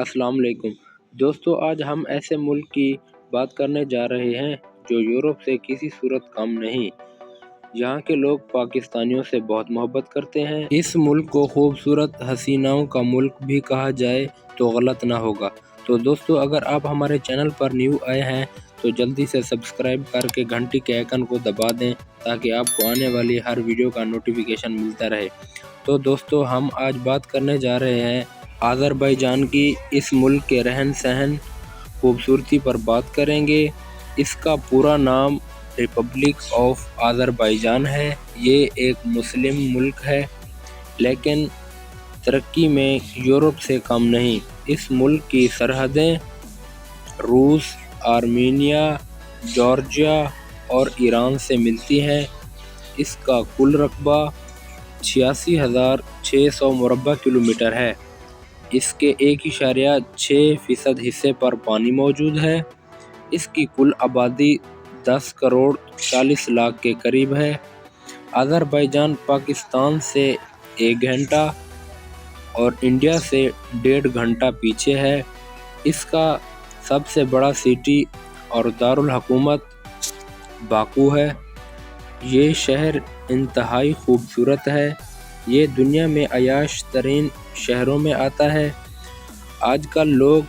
السلام علیکم دوستو، آج ہم ایسے ملک کی بات کرنے جا رہے ہیں جو یورپ سے کسی صورت کم نہیں۔ یہاں کے لوگ پاکستانیوں سے بہت محبت کرتے ہیں۔ اس ملک کو خوبصورت حسیناؤں کا ملک بھی کہا جائے تو غلط نہ ہوگا۔ تو دوستو، اگر آپ ہمارے چینل پر نیو آئے ہیں تو جلدی سے سبسکرائب کر کے گھنٹی کے آئیکن کو دبا دیں تاکہ آپ کو آنے والی ہر ویڈیو کا نوٹیفیکیشن ملتا رہے۔ تو دوستو، ہم آج بات کرنے جا رہے ہیں آذربائیجان کی۔ اس ملک کے رہن سہن خوبصورتی پر بات کریں گے۔ اس کا پورا نام ریپبلک آف آذربائیجان ہے۔ یہ ایک مسلم ملک ہے لیکن ترقی میں یورپ سے کم نہیں۔ اس ملک کی سرحدیں روس، آرمینیا، جارجیا اور ایران سے ملتی ہیں۔ اس کا کل رقبہ 86,600 مربع کلومیٹر ہے۔ اس کے 1.6% حصے پر پانی موجود ہے۔ اس کی کل آبادی 10 کروڑ 40 لاکھ کے قریب ہے۔ آذربائیجان پاکستان سے 1 گھنٹہ اور انڈیا سے 1.5 گھنٹہ پیچھے ہے۔ اس کا سب سے بڑا سٹی اور دارالحکومت باکو ہے۔ یہ شہر انتہائی خوبصورت ہے۔ یہ دنیا میں عیاش ترین شہروں میں آتا ہے۔ آج کل لوگ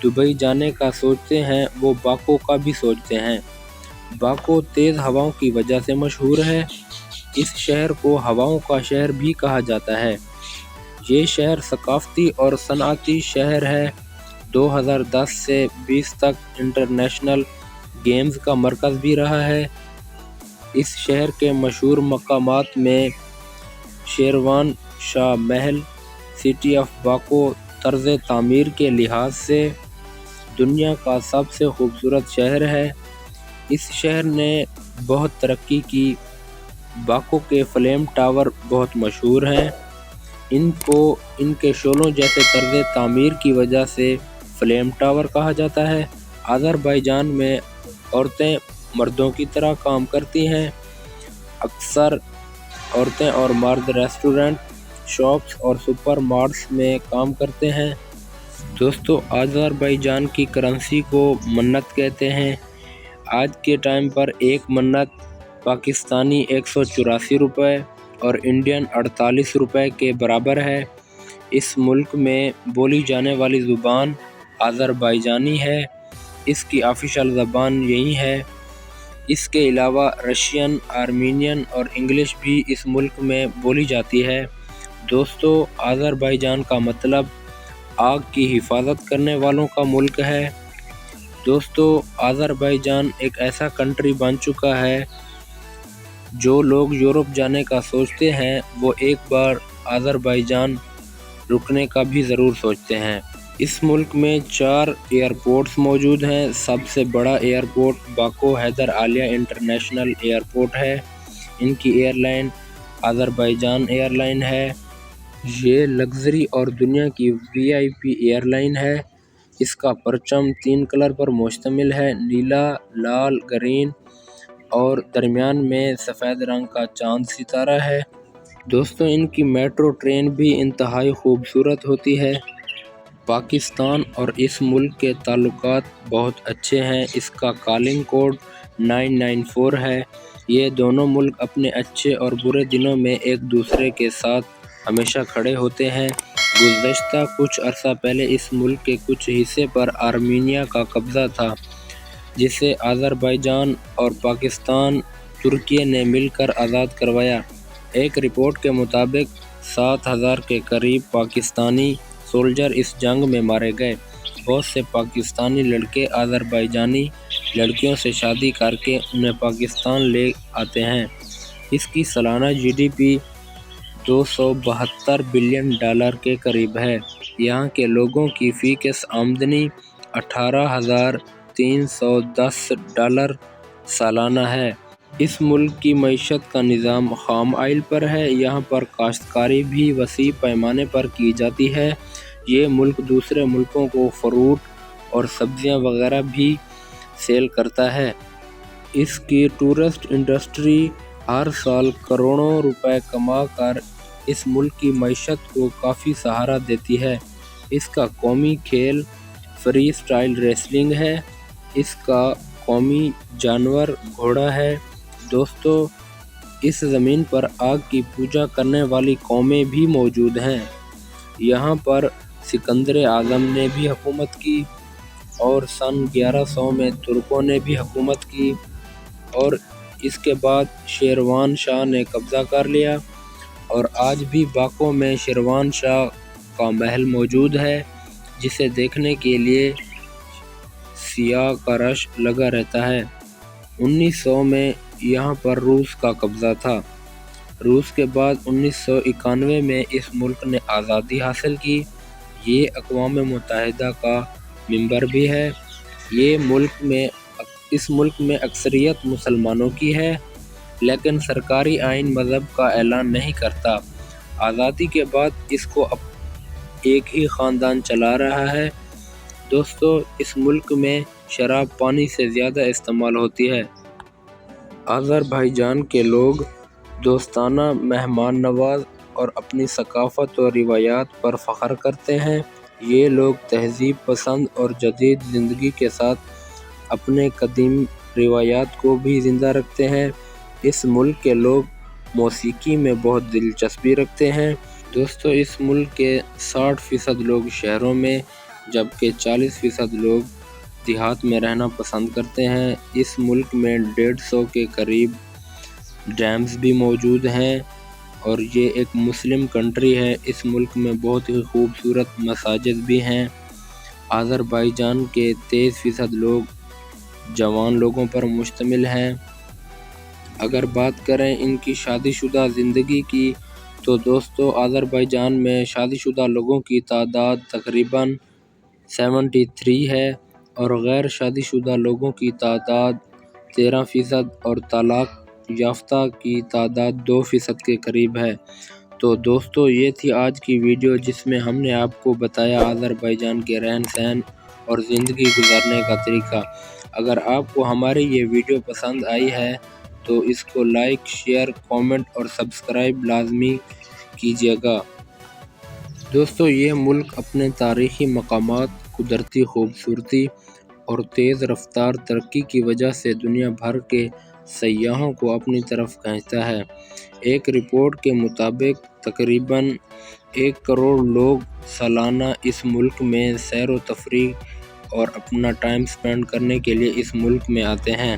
دبئی جانے کا سوچتے ہیں، وہ باکو کا بھی سوچتے ہیں۔ باکو تیز ہواؤں کی وجہ سے مشہور ہے۔ اس شہر کو ہواؤں کا شہر بھی کہا جاتا ہے۔ یہ شہر ثقافتی اور صنعتی شہر ہے۔ 2010 سے 20 تک انٹرنیشنل گیمز کا مرکز بھی رہا ہے۔ اس شہر کے مشہور مقامات میں شیروان شاہ محل، سٹی آف باکو طرز تعمیر کے لحاظ سے دنیا کا سب سے خوبصورت شہر ہے۔ اس شہر نے بہت ترقی کی۔ باکو کے فلیم ٹاور بہت مشہور ہیں۔ ان کو ان کے شعلوں جیسے طرز تعمیر کی وجہ سے فلیم ٹاور کہا جاتا ہے۔ آذربائیجان میں عورتیں مردوں کی طرح کام کرتی ہیں۔ اکثر عورتیں اور مرد ریسٹورنٹ، شاپس اور سپر مارٹس میں کام کرتے ہیں۔ دوستو، آذربائیجان کی کرنسی کو منت کہتے ہیں۔ آج کے ٹائم پر ایک منت پاکستانی 184 روپے اور انڈین 48 روپے کے برابر ہے۔ اس ملک میں بولی جانے والی زبان آذربائیجانی ہے۔ اس کی آفیشل زبان یہی ہے۔ اس کے علاوہ رشین، آرمینین اور انگلش بھی اس ملک میں بولی جاتی ہے۔ دوستو، آذربائیجان کا مطلب آگ کی حفاظت کرنے والوں کا ملک ہے۔ دوستو، آذربائیجان ایک ایسا کنٹری بن چکا ہے، جو لوگ یورپ جانے کا سوچتے ہیں وہ ایک بار آذربائیجان رکنے کا بھی ضرور سوچتے ہیں۔ اس ملک میں 4 ایئرپورٹس موجود ہیں۔ سب سے بڑا airport Baku Heydar Aliyev international airport ہے۔ ان کی airline Azerbaijan airline ہے۔ یہ لگژری اور دنیا کی VIP ایئر لائن ہے۔ اس کا پرچم 3 کلر پر مشتمل ہے: نیلا، لال، گرین اور درمیان میں سفید رنگ کا چاند ستارہ ہے۔ دوستو، ان کی میٹرو ٹرین بھی انتہائی خوبصورت ہوتی ہے۔ پاکستان اور اس ملک کے تعلقات بہت اچھے ہیں۔ اس کا کالنگ کوڈ 994 ہے۔ یہ دونوں ملک اپنے اچھے اور برے دنوں میں ایک دوسرے کے ساتھ ہمیشہ کھڑے ہوتے ہیں۔ گزشتہ کچھ عرصہ پہلے اس ملک کے کچھ حصے پر آرمینیا کا قبضہ تھا، جسے آذربائیجان اور پاکستان ترکی نے مل کر آزاد کروایا۔ ایک رپورٹ کے مطابق 7,000 کے قریب پاکستانی سولجر اس جنگ میں مارے گئے۔ بہت سے پاکستانی لڑکے آذربائیجانی لڑکیوں سے شادی کر کے انہیں پاکستان لے آتے ہیں۔ اس کی سالانہ GDP $272 بلین کے قریب ہے۔ یہاں کے لوگوں کی فی کس آمدنی $18,310 سالانہ ہے۔ اس ملک کی معیشت کا نظام خام آئل پر ہے۔ یہاں پر کاشتکاری بھی وسیع پیمانے پر کی جاتی ہے۔ یہ ملک دوسرے ملکوں کو فروٹ اور سبزیاں وغیرہ بھی سیل کرتا ہے۔ اس کی ٹورسٹ انڈسٹری ہر سال کروڑوں روپے کما کر اس ملک کی معیشت کو کافی سہارا دیتی ہے۔ اس کا قومی کھیل فری سٹائل ریسلنگ ہے۔ اس کا قومی جانور گھوڑا ہے۔ دوستو، اس زمین پر آگ کی پوجا کرنے والی قومیں بھی موجود ہیں۔ یہاں پر سکندر اعظم نے بھی حکومت کی اور سن 1100 میں ترکوں نے بھی حکومت کی، اور اس کے بعد شیروان شاہ نے قبضہ کر لیا، اور آج بھی باکو میں شیروان شاہ کا محل موجود ہے، جسے دیکھنے کے لیے سیاح کا رش لگا رہتا ہے۔ 1900 میں یہاں پر روس کا قبضہ تھا۔ روس کے بعد 1991 میں اس ملک نے آزادی حاصل کی۔ یہ اقوام متحدہ کا ممبر بھی ہے۔ اس ملک میں اکثریت مسلمانوں کی ہے، لیکن سرکاری آئین مذہب کا اعلان نہیں کرتا۔ آزادی کے بعد اس کو ایک ہی خاندان چلا رہا ہے۔ دوستو، اس ملک میں شراب پانی سے زیادہ استعمال ہوتی ہے۔ آذربائیجان کے لوگ دوستانہ، مہمان نواز اور اپنی ثقافت و روایات پر فخر کرتے ہیں۔ یہ لوگ تہذیب پسند اور جدید زندگی کے ساتھ اپنے قدیم روایات کو بھی زندہ رکھتے ہیں۔ اس ملک کے لوگ موسیقی میں بہت دلچسپی رکھتے ہیں۔ دوستو، اس ملک کے 60% لوگ شہروں میں جبکہ 40% لوگ دیہات میں رہنا پسند کرتے ہیں۔ اس ملک میں 150 کے قریب ڈیمز بھی موجود ہیں، اور یہ ایک مسلم کنٹری ہے۔ اس ملک میں بہت ہی خوبصورت مساجد بھی ہیں۔ آذربائیجان کے 23% لوگ جوان لوگوں پر مشتمل ہیں۔ اگر بات کریں ان کی شادی شدہ زندگی کی، تو دوستو، آذربائیجان میں شادی شدہ لوگوں کی تعداد تقریباً 73 ہے، اور غیر شادی شدہ لوگوں کی تعداد 13% اور طلاق یافتہ کی تعداد 2% کے قریب ہے۔ تو دوستو، یہ تھی آج کی ویڈیو، جس میں ہم نے آپ کو بتایا آذربائیجان کے رہن سہن اور زندگی گزارنے کا طریقہ۔ اگر آپ کو ہماری یہ ویڈیو پسند آئی ہے تو اس کو لائک، شیئر، کامنٹ اور سبسکرائب لازمی کیجیے گا۔ دوستو، یہ ملک اپنے تاریخی مقامات، قدرتی خوبصورتی اور تیز رفتار ترقی کی وجہ سے دنیا بھر کے سیاحوں کو اپنی طرف کھینچتا ہے۔ ایک رپورٹ کے مطابق تقریباً 1 کروڑ لوگ سالانہ اس ملک میں سیر و تفریح اور اپنا ٹائم سپینڈ کرنے کے لیے اس ملک میں آتے ہیں۔